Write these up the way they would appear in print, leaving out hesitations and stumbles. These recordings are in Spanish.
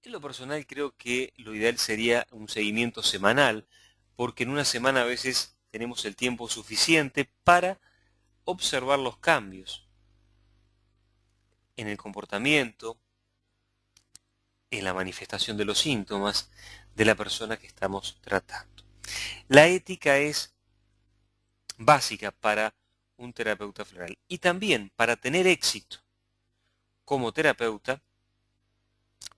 En lo personal creo que lo ideal sería un seguimiento semanal, porque en una semana a veces tenemos el tiempo suficiente para observar los cambios en el comportamiento, en la manifestación de los síntomas de la persona que estamos tratando. La ética es básica para un terapeuta floral y también para tener éxito como terapeuta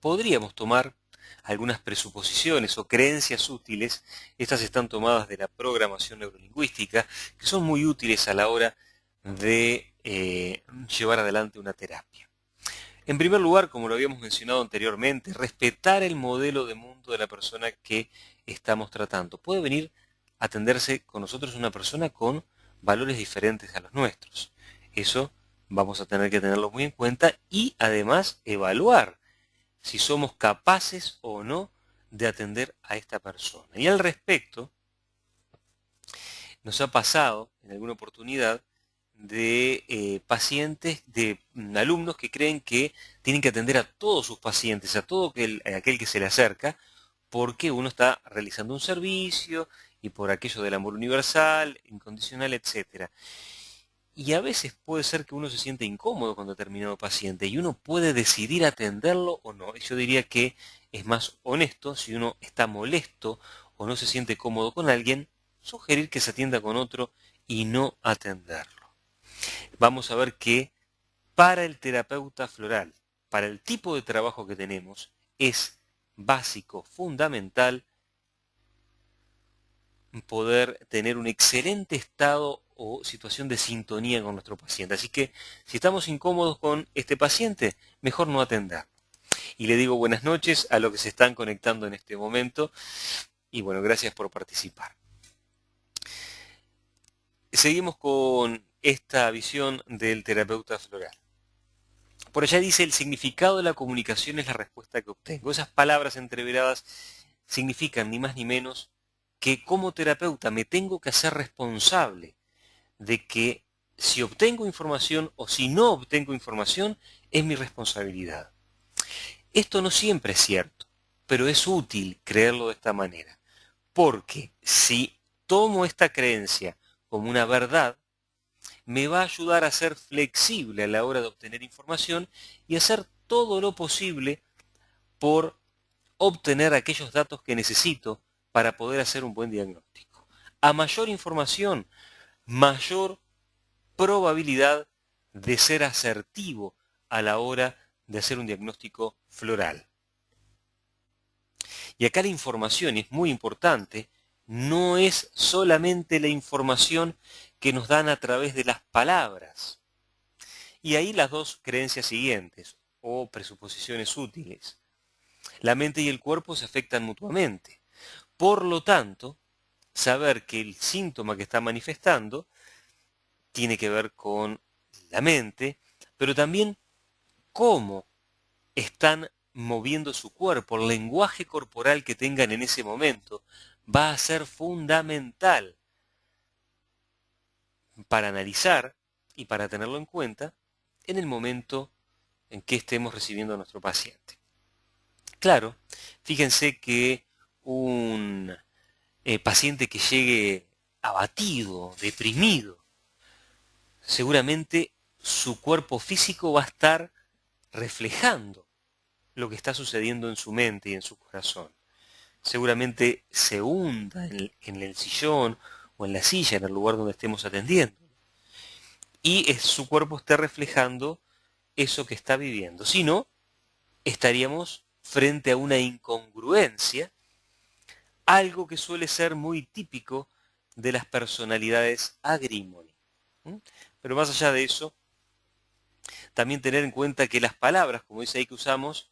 podríamos tomar algunas presuposiciones o creencias útiles. Estas están tomadas de la programación neurolingüística, que son muy útiles a la hora de llevar adelante una terapia. En primer lugar, como lo habíamos mencionado anteriormente, respetar el modelo de mundo de la persona que estamos tratando. Puede venir a atenderse con nosotros una persona con valores diferentes a los nuestros. Eso vamos a tener que tenerlo muy en cuenta y además evaluar si somos capaces o no de atender a esta persona. Y al respecto, nos ha pasado en alguna oportunidad de pacientes, de alumnos que creen que tienen que atender a todos sus pacientes, a todo aquel que se le acerca, porque uno está realizando un servicio y por aquello del amor universal, incondicional, etcétera. Y a veces puede ser que uno se siente incómodo con determinado paciente y uno puede decidir atenderlo o no. Yo diría que es más honesto si uno está molesto o no se siente cómodo con alguien, sugerir que se atienda con otro y no atenderlo. Vamos a ver que para el terapeuta floral, para el tipo de trabajo que tenemos, es básico, fundamental, poder tener un excelente estado o situación de sintonía con nuestro paciente. Así que si estamos incómodos con este paciente, mejor no atender. Y le digo buenas noches a los que se están conectando en este momento y bueno, gracias por participar. Seguimos con esta visión del terapeuta floral. Por allá dice, el significado de la comunicación es la respuesta que obtengo. Esas palabras entreveradas significan ni más ni menos que como terapeuta me tengo que hacer responsable de que si obtengo información o si no obtengo información es mi responsabilidad. Esto no siempre es cierto, pero es útil creerlo de esta manera, porque si tomo esta creencia como una verdad, me va a ayudar a ser flexible a la hora de obtener información y hacer todo lo posible por obtener aquellos datos que necesito para poder hacer un buen diagnóstico. A mayor información, mayor probabilidad de ser asertivo a la hora de hacer un diagnóstico floral. Y acá la información es muy importante, no es solamente la información que nos dan a través de las palabras. Y ahí las dos creencias siguientes, o presuposiciones útiles. La mente y el cuerpo se afectan mutuamente. Por lo tanto, saber que el síntoma que está manifestando tiene que ver con la mente, pero también cómo están moviendo su cuerpo, el lenguaje corporal que tengan en ese momento, va a ser fundamental para analizar y para tenerlo en cuenta en el momento en que estemos recibiendo a nuestro paciente. Claro, fíjense que un paciente que llegue abatido, deprimido, seguramente su cuerpo físico va a estar reflejando lo que está sucediendo en su mente y en su corazón. Seguramente se hunda en el sillón o en la silla, en el lugar donde estemos atendiendo. Y su cuerpo está reflejando eso que está viviendo. Si no, estaríamos frente a una incongruencia, algo que suele ser muy típico de las personalidades agrimony. Pero más allá de eso, también tener en cuenta que las palabras, como dice ahí que usamos,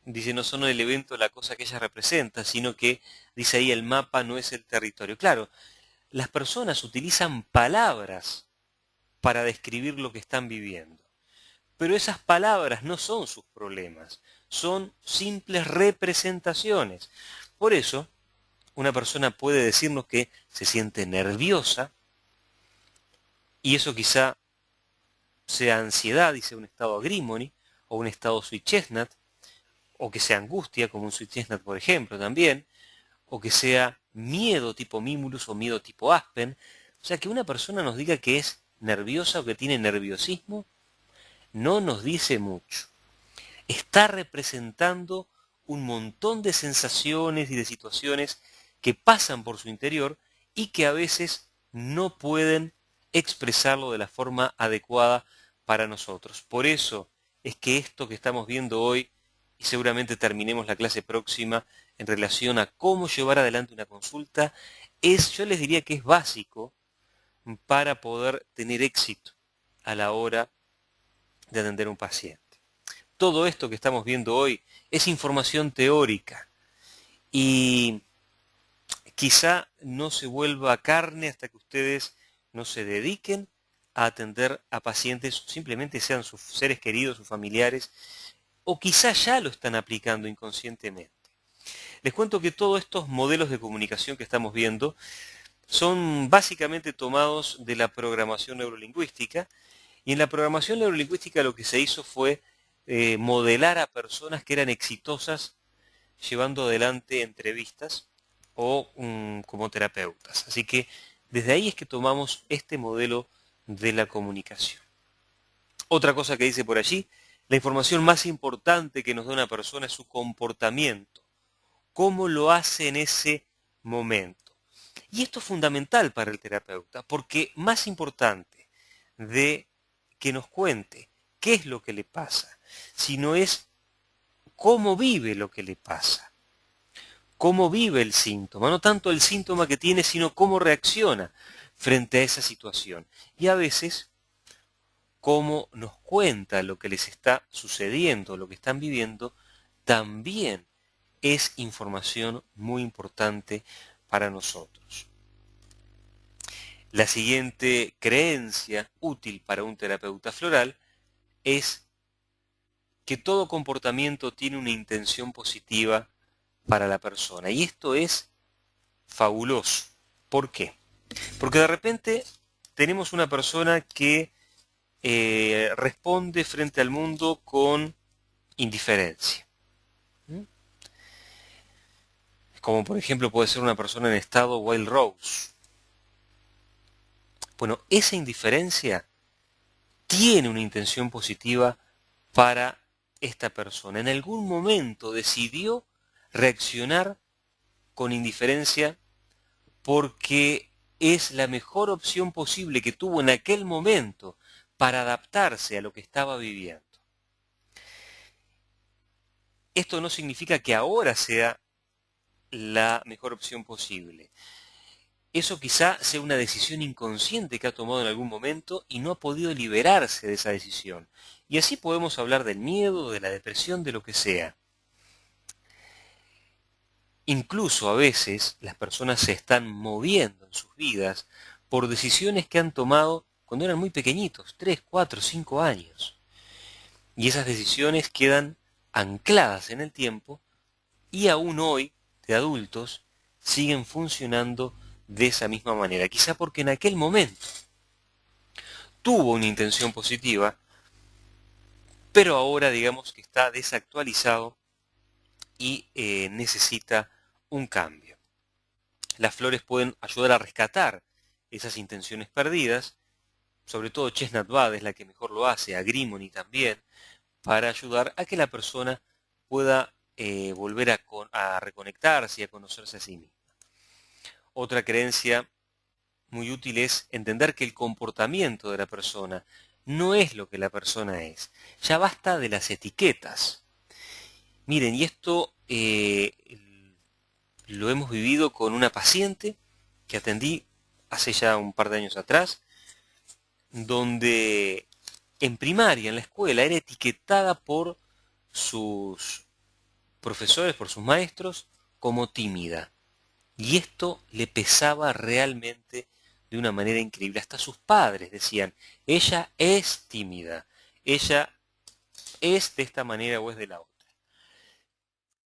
dice no son el evento, la cosa que ella representa, sino que, dice ahí, el mapa no es el territorio. Claro, las personas utilizan palabras para describir lo que están viviendo, pero esas palabras no son sus problemas, son simples representaciones. Por eso, una persona puede decirnos que se siente nerviosa, y eso quizá sea ansiedad y sea un estado agrimony, o un estado sweet chestnut, o que sea angustia, como un sweet chestnut, por ejemplo, también, o que sea miedo tipo Mimulus o miedo tipo Aspen. O sea, que una persona nos diga que es nerviosa o que tiene nerviosismo, no nos dice mucho. Está representando un montón de sensaciones y de situaciones que pasan por su interior y que a veces no pueden expresarlo de la forma adecuada para nosotros. Por eso es que esto que estamos viendo hoy, y seguramente terminemos la clase próxima en relación a cómo llevar adelante una consulta, yo les diría que es básico para poder tener éxito a la hora de atender a un paciente. Todo esto que estamos viendo hoy es información teórica y quizá no se vuelva carne hasta que ustedes no se dediquen a atender a pacientes, simplemente sean sus seres queridos, sus familiares, o quizá ya lo están aplicando inconscientemente. Les cuento que todos estos modelos de comunicación que estamos viendo son básicamente tomados de la programación neurolingüística, y en la programación neurolingüística lo que se hizo fue modelar a personas que eran exitosas llevando adelante entrevistas o como terapeutas. Así que desde ahí es que tomamos este modelo de la comunicación. Otra cosa que dice por allí, la información más importante que nos da una persona es su comportamiento, cómo lo hace en ese momento. Y esto es fundamental para el terapeuta, porque más importante de que nos cuente qué es lo que le pasa, sino es cómo vive lo que le pasa, cómo vive el síntoma, no tanto el síntoma que tiene, sino cómo reacciona frente a esa situación. Y a veces, cómo nos cuenta lo que les está sucediendo, lo que están viviendo, también es información muy importante para nosotros. La siguiente creencia útil para un terapeuta floral es que todo comportamiento tiene una intención positiva para la persona. Y esto es fabuloso. ¿Por qué? Porque de repente tenemos una persona que responde frente al mundo con indiferencia. Como por ejemplo puede ser una persona en estado Wild Rose. Bueno, esa indiferencia tiene una intención positiva para esta persona. En algún momento decidió reaccionar con indiferencia porque es la mejor opción posible que tuvo en aquel momento para adaptarse a lo que estaba viviendo. Esto no significa que ahora sea la mejor opción posible. Eso quizá sea una decisión inconsciente que ha tomado en algún momento y no ha podido liberarse de esa decisión. Y así podemos hablar del miedo, de la depresión, de lo que sea. Incluso a veces las personas se están moviendo en sus vidas por decisiones que han tomado cuando eran muy pequeñitos, 3, 4, 5 años. Y esas decisiones quedan ancladas en el tiempo y aún hoy, de adultos, siguen funcionando de esa misma manera. Quizá porque en aquel momento tuvo una intención positiva, pero ahora digamos que está desactualizado y necesita un cambio. Las flores pueden ayudar a rescatar esas intenciones perdidas, sobre todo Chestnut Bud es la que mejor lo hace, Agrimony también, para ayudar a que la persona pueda volver a reconectarse y a conocerse a sí misma. Otra creencia muy útil es entender que el comportamiento de la persona no es lo que la persona es. Ya basta de las etiquetas. Miren, y esto lo hemos vivido con una paciente que atendí hace ya un par de años atrás, donde en primaria, en la escuela, era etiquetada por sus profesores, por sus maestros, como tímida. Y esto le pesaba realmente de una manera increíble. Hasta sus padres decían, ella es tímida, ella es de esta manera o es de la otra.